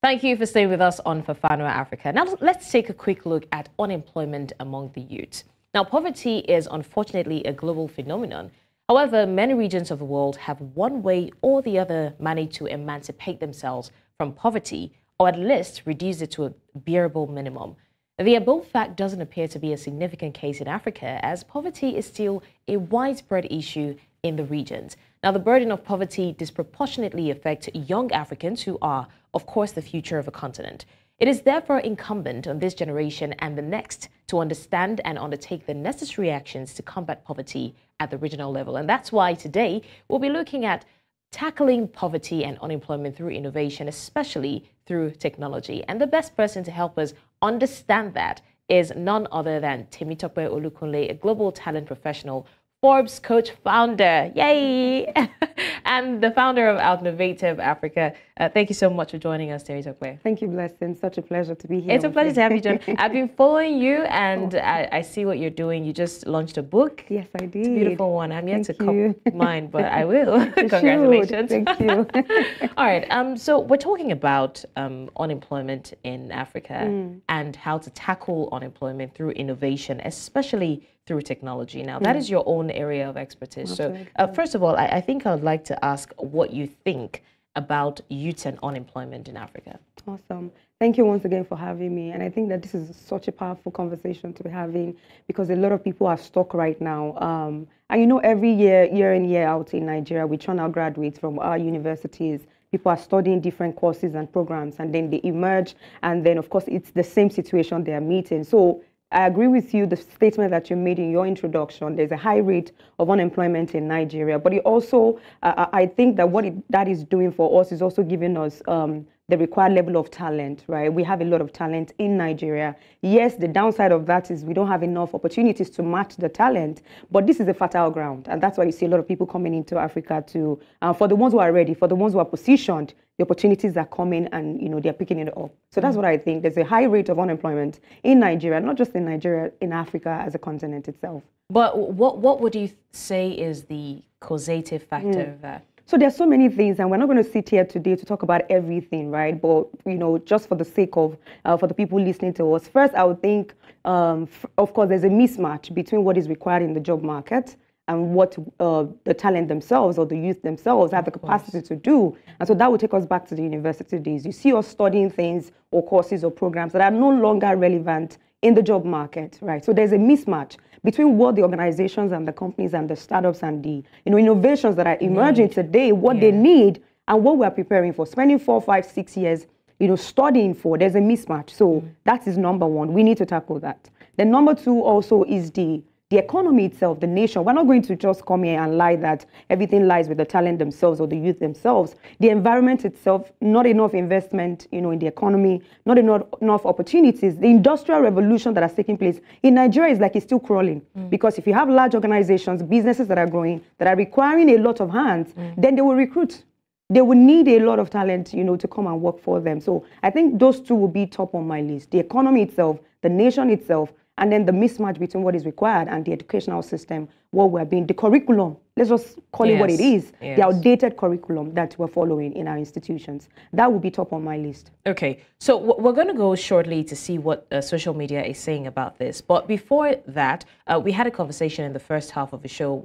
Thank you for staying with us on Fafanua Africa. Now, let's take a quick look at unemployment among the youth. Now, poverty is unfortunately a global phenomenon. However, many regions of the world have one way or the other managed to emancipate themselves from poverty, or at least reduce it to a bearable minimum. The above fact doesn't appear to be a significant case in Africa, as poverty is still a widespread issue in the regions. Now, the burden of poverty disproportionately affects young Africans who are, of course, the future of a continent. It is therefore incumbent on this generation and the next to understand and undertake the necessary actions to combat poverty at the regional level. And that's why today we'll be looking at tackling poverty and unemployment through innovation, especially through technology. And the best person to help us understand that is none other than Temitope Olufunke, a global talent professional, Forbes coach founder, yay! And the founder of Innovative Africa. Thank you so much for joining us, Temitope. Thank you, Blessing. Such a pleasure to be here. It's a pleasure to have you, John. I've been following you, and I see what you're doing. You just launched a book. Yes, I did. It's a beautiful one. I'm yet to copy mine, but I will. Congratulations. Thank you. All right. So we're talking about unemployment in Africa and how to tackle unemployment through innovation, especially through technology. Now, that is your own area of expertise. So first of all, I think I would like to ask what you think about youth and unemployment in Africa. Awesome. Thank you once again for having me. And I think that this is such a powerful conversation to be having, because a lot of people are stuck right now. And you know, every year in, year out in Nigeria, we churn out graduates from our universities. People are studying different courses and programs, and then they emerge. And then, of course, it's the same situation they are meeting. So I agree with you, the statement that you made in your introduction. There's a high rate of unemployment in Nigeria, but it also, I think that that is doing for us is also giving us the required level of talent, right? We have a lot of talent in Nigeria. Yes, the downside of that is we don't have enough opportunities to match the talent, but this is a fertile ground. And that's why you see a lot of people coming into Africa to, for the ones who are ready, for the ones who are positioned, the opportunities are coming and, you know, they're picking it up. So that's what I think. There's a high rate of unemployment in Nigeria, not just in Nigeria, in Africa as a continent itself. But what would you say is the causative factor of that? So there's so many things, and we're not going to sit here today to talk about everything, right? But, you know, just for the sake of, for the people listening to us, first, I would think, of course, there's a mismatch between what is required in the job market and what the talent themselves or the youth themselves have the capacity to do. And so that will take us back to the university days. You see us studying things or courses or programs that are no longer relevant in the job market, right? So there's a mismatch between what the organizations and the companies and the startups and the, you know, innovations that are emerging today, what they need and what we're preparing for. Spending 4, 5, 6 years, you know, studying for, there's a mismatch. So that is number one. We need to tackle that. Then number two also is the economy itself, the nation. We're not going to just come here and lie that everything lies with the talent themselves or the youth themselves. The environment itself, not enough investment, you know, in the economy, not enough opportunities. The industrial revolution that has taken place in Nigeria is like it's still crawling. Because if you have large organizations, businesses that are growing, that are requiring a lot of hands, then they will recruit. They will need a lot of talent, you know, to come and work for them. So I think those two will be top on my list. The economy itself, the nation itself, and then the mismatch between what is required and the educational system, what we're being, the curriculum, let's just call it what it is, the outdated curriculum that we're following in our institutions. That will be top on my list. Okay, so we're going to go shortly to see what social media is saying about this. But before that, we had a conversation in the first half of the show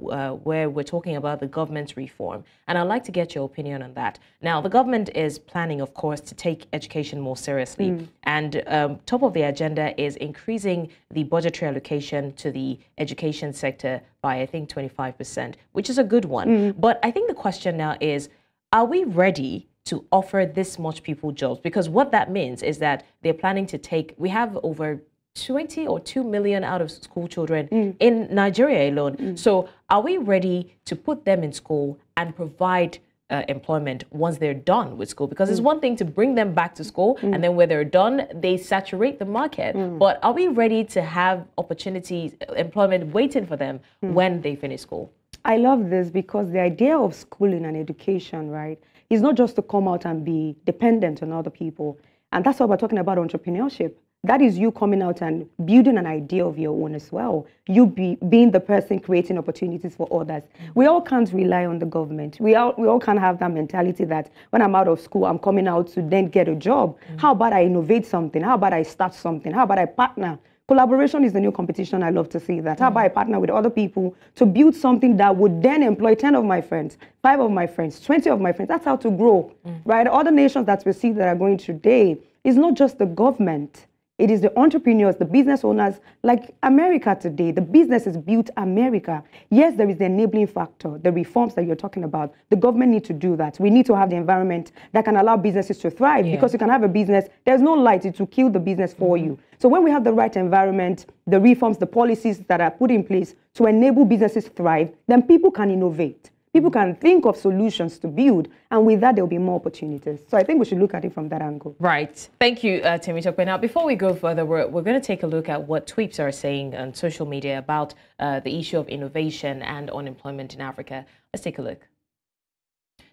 where we're talking about the government's reform. And I'd like to get your opinion on that. Now, the government is planning, of course, to take education more seriously. And top of the agenda is increasing the budgetary allocation to the education sector by, I think, 25%, which is a good one. But I think the question now is, are we ready to offer this much people jobs? Because what that means is that they're planning to take, we have over 20 or 2 million out of school children in Nigeria alone. So are we ready to put them in school and provide employment once they're done with school? Because it's one thing to bring them back to school and then when they're done, they saturate the market. But are we ready to have opportunities, employment waiting for them when they finish school? I love this because the idea of schooling and education, right, is not just to come out and be dependent on other people. And that's why we're talking about entrepreneurship. that is you coming out and building an idea of your own as well. You being the person creating opportunities for others. We all can't rely on the government. We all can't have that mentality that when I'm out of school, I'm coming out to then get a job. How about I innovate something? How about I start something? How about I partner? Collaboration is the new competition. I love to see that. How about I partner with other people to build something that would then employ 10 of my friends, 5 of my friends, 20 of my friends. That's how to grow, right? Other nations that we see that are going today is not just the government. It is the entrepreneurs, the business owners, like America today. The businesses built America. Yes, there is the enabling factor, the reforms that you're talking about. The government needs to do that. We need to have the environment that can allow businesses to thrive, because you can have a business, there's no light, it will kill the business for you. So when we have the right environment, the reforms, the policies that are put in place to enable businesses to thrive, then people can innovate. People can think of solutions to build, and with that, there will be more opportunities. So I think we should look at it from that angle. Right. Thank you, Temitope. Now, before we go further, we're going to take a look at what tweets are saying on social media about the issue of innovation and unemployment in Africa. Let's take a look.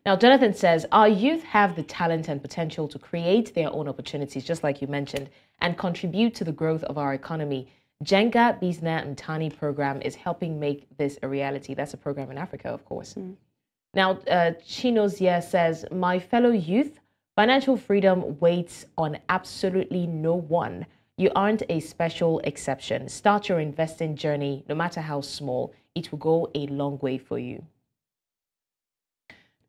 Now, Jonathan says, our youth have the talent and potential to create their own opportunities, just like you mentioned, and contribute to the growth of our economy. Jenga Bizna Mtani program is helping make this a reality. That's a program in Africa, of course. Now, Chinozia says, my fellow youth, financial freedom waits on absolutely no one. You aren't a special exception. Start your investing journey, no matter how small. It will go a long way for you.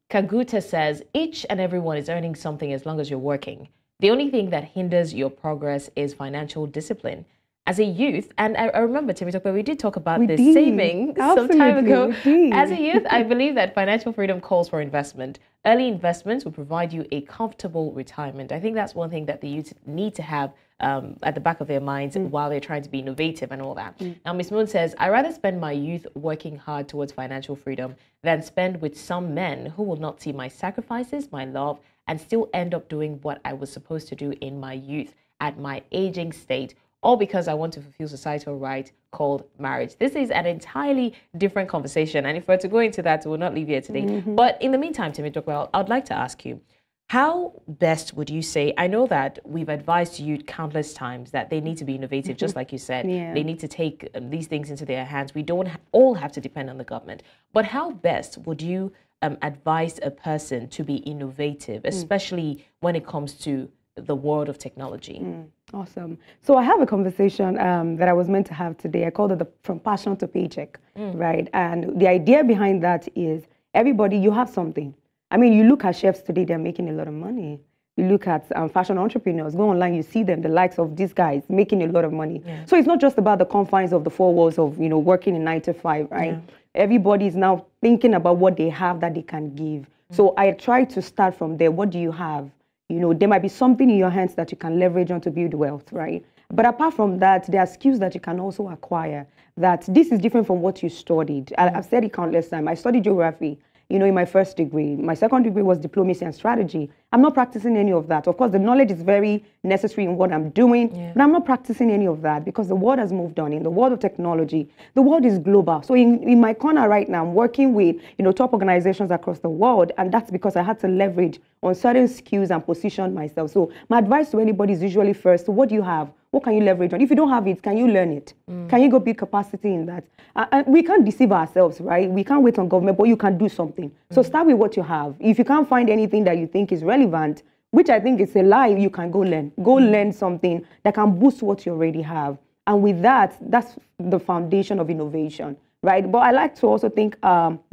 Kaguta says, each and everyone is earning something as long as you're working. The only thing that hinders your progress is financial discipline. As a youth, and I remember, Temitope, we did talk about saving some time ago. As a youth, I believe that financial freedom calls for investment. Early investments will provide you a comfortable retirement. I think that's one thing that the youth need to have at the back of their minds while they're trying to be innovative and all that. Now, Ms. Moon says, I'd rather spend my youth working hard towards financial freedom than spend with some men who will not see my sacrifices, my love, and still end up doing what I was supposed to do in my youth at my aging state, all because I want to fulfill societal right called marriage. This is an entirely different conversation, and if we're to go into that, we'll not leave here today. But in the meantime, Temitope, I'd like to ask you, how best would you say, I know that we've advised you countless times that they need to be innovative, just like you said. They need to take these things into their hands. We don't all have to depend on the government. But how best would you advise a person to be innovative, especially when it comes to the world of technology? Awesome. So I have a conversation that I was meant to have today. I called it From Passion to Paycheck, right? And the idea behind that is everybody, you have something. I mean, you look at chefs today, they're making a lot of money. You look at fashion entrepreneurs, go online, you see them, the likes of these guys making a lot of money. So it's not just about the confines of the 4 walls of, you know, working in 9 to 5, right? Everybody is now thinking about what they have that they can give. So I try to start from there. What do you have? You know, there might be something in your hands that you can leverage on to build wealth, right? But apart from that, there are skills that you can also acquire. That this is different from what you studied. I've said it countless times. I studied geography, you know, in my first degree. My second degree was diplomacy and strategy. I'm not practicing any of that. Of course, the knowledge is very necessary in what I'm doing, but I'm not practicing any of that because the world has moved on. In the world of technology, the world is global. So in my corner right now, I'm working with, you know, top organizations across the world, and that's because I had to leverage on certain skills and position myself. So my advice to anybody is usually first, what do you have? What can you leverage on? If you don't have it, can you learn it? Can you go build capacity in that? And we can't deceive ourselves, right? We can't wait on government, but you can do something. So start with what you have. If you can't find anything that you think is relevant, which I think is a lie, you can go learn. Go learn something that can boost what you already have. And with that, that's the foundation of innovation, right? But I like to also think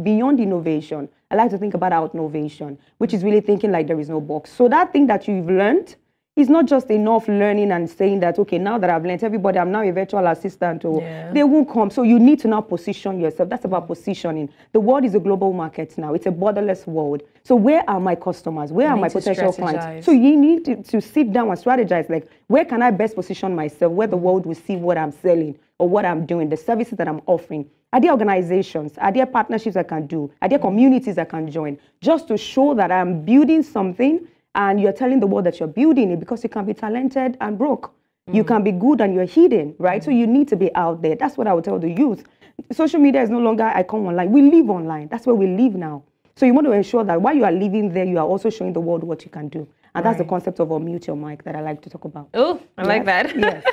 beyond innovation. I like to think about out-innovation, which is really thinking like there is no box. So that thing that you've learned, it's not just enough learning and saying that, okay, now that I've learned, everybody, I'm now a virtual assistant, or they won't come. So you need to now position yourself. That's about positioning. The world is a global market now. It's a borderless world. So where are my customers? Where are my potential clients? So you need to sit down and strategize, like, where can I best position myself, where the world will see what I'm selling or what I'm doing, the services that I'm offering. Are there organizations? Are there partnerships I can do? Are there communities I can join? Just to show that I'm building something, and you're telling the world that you're building it, because you can be talented and broke. You can be good and you're hidden, right? So you need to be out there. That's what I would tell the youth. Social media is no longer I come online. We live online. That's where we live now. So you want to ensure that while you are living there, you are also showing the world what you can do. And that's the concept of unmute your mic that I like to talk about. Oh, I like that. Yes.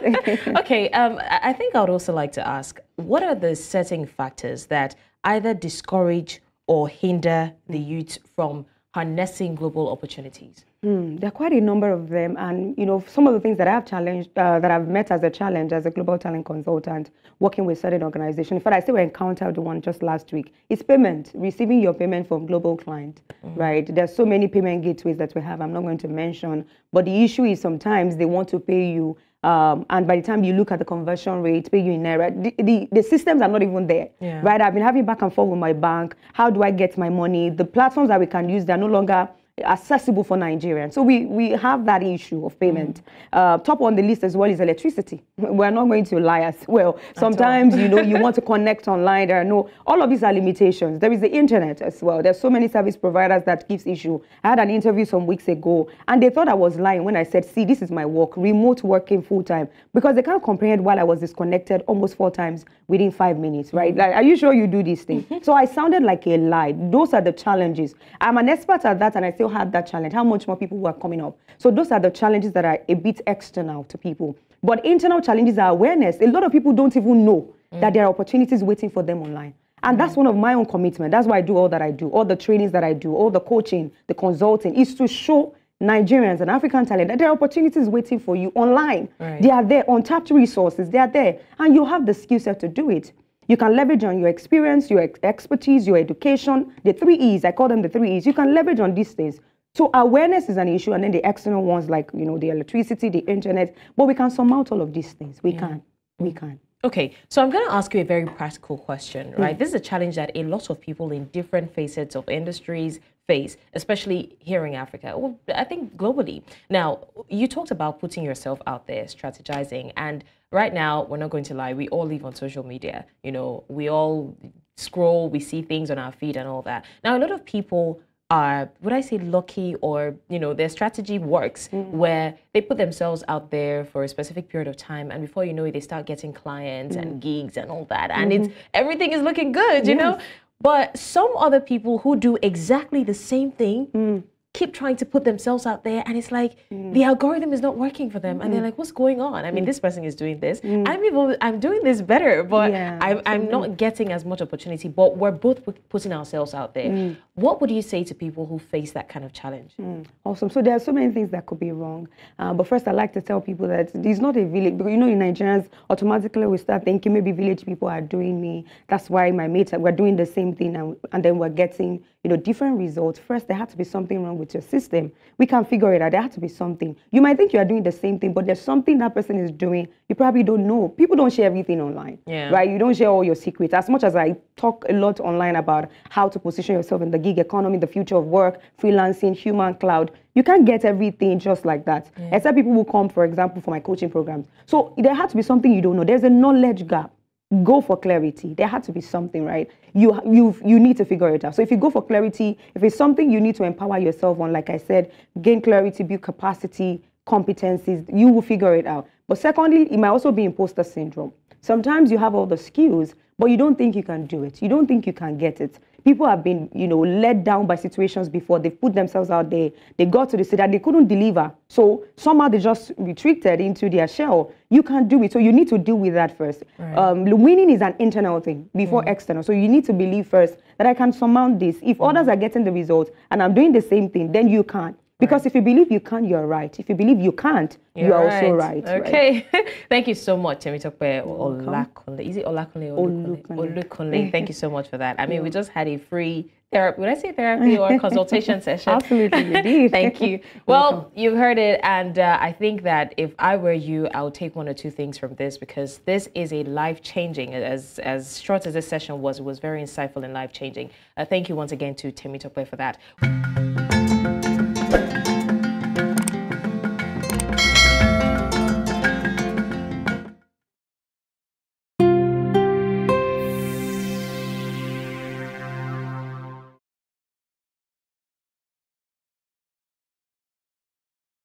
Okay, I think I would also like to ask, what are the setting factors that either discourage or hinder the youth from harnessing global opportunities? There are quite a number of them, and some of the things that I've challenged, that I've met as a challenge as a global talent consultant, working with certain organizations. In fact, I still encountered the one just last week. It's payment, receiving your payment from global client, right? There's so many payment gateways that we have. I'm not going to mention, but the issue is sometimes they want to pay you. And by the time you look at the conversion rate, pay you in naira, the systems are not even there, right? I've been having back and forth with my bank. How do I get my money? The platforms that we can use, they're no longer accessible for Nigerians. So we have that issue of payment. Top on the list as well is electricity. We're not going to lie as well. Sometimes, you want to connect online. There are all of these are limitations. There is the internet as well. There's so many service providers that gives issue. I had an interview some weeks ago, and they thought I was lying when I said, see, this is my work, remote working full time, because they can't comprehend why I was disconnected almost 4 times within 5 minutes, right? Like, are you sure you do this thing? So I sounded like a lie. Those are the challenges. I'm an expert at that, and I still had that challenge. How much more people were coming up? So those are the challenges that are a bit external to people. But internal challenges are awareness. A lot of people don't even know that there are opportunities waiting for them online. And that's one of my own commitment. That's why I do all that I do, all the trainings that I do, all the coaching, the consulting, is to show Nigerians and African talent that there are opportunities waiting for you online. They are there, untapped resources, they are there. And you have the skill set to do it. You can leverage on your experience, your expertise, your education, the 3 E's. I call them the 3 E's. You can leverage on these things. So awareness is an issue, and then the external ones like, the electricity, the internet. But we can surmount all of these things. We can. Okay, so I'm going to ask you a very practical question, right? This is a challenge that a lot of people in different facets of industries face, especially here in Africa, well, I think globally. Now, you talked about putting yourself out there, strategizing, and right now, we're not going to lie, we all live on social media. We all scroll, we see things on our feed and all that. Now, a lot of people are, would I say lucky, or, their strategy works where they put themselves out there for a specific period of time, and before you know it, they start getting clients and gigs and all that. And everything is looking good, you know? But some other people who do exactly the same thing keep trying to put themselves out there, and it's like the algorithm is not working for them, and they're like, what's going on? I mean, this person is doing this. I'm doing this better, but I'm not getting as much opportunity, but we're both putting ourselves out there. What would you say to people who face that kind of challenge? Awesome. So there are so many things that could be wrong. But first, I like to tell people that it's not a village. Because, in Nigerians, automatically we start thinking maybe village people are doing me. That's why my mates, we're doing the same thing, and then we're getting, different results. First, there had to be something wrong with your system. We can figure it out. There had to be something. You might think you are doing the same thing, but there's something that person is doing you probably don't know. People don't share everything online, right? You don't share all your secrets. As much as I talk a lot online about how to position yourself in the gig economy, the future of work, freelancing, human cloud, you can't get everything just like that. Except people who come, for example, for my coaching programs. So there had to be something you don't know. There's a knowledge gap. Go for clarity. There had to be something, right? You need to figure it out. So if you go for clarity, if it's something you need to empower yourself on, like I said, gain clarity, build capacity, competencies, you will figure it out. But secondly, it might also be imposter syndrome. Sometimes you have all the skills, but you don't think you can do it. You don't think you can get it. People have been, let down by situations before. They've put themselves out there. They got to the state that they couldn't deliver. So somehow they just retreated into their shell. You can't do it. So you need to deal with that first. Winning is an internal thing before external. So you need to believe first that I can surmount this. If others are getting the results and I'm doing the same thing, then you can't. Because if you believe you can, you're right. If you believe you can't, you're also right. Okay. Thank you so much, Temitope Olakunle. Is it Olakunle or Olufunke? Thank you so much for that. I mean, we just had a free therapy. Would I say therapy or consultation session? Absolutely. Thank you. Well, you've heard it. And I think that if I were you, I would take 1 or 2 things from this, because this is a life-changing, as short as this session was, it was very insightful and life-changing. Thank you once again to Temitope for that.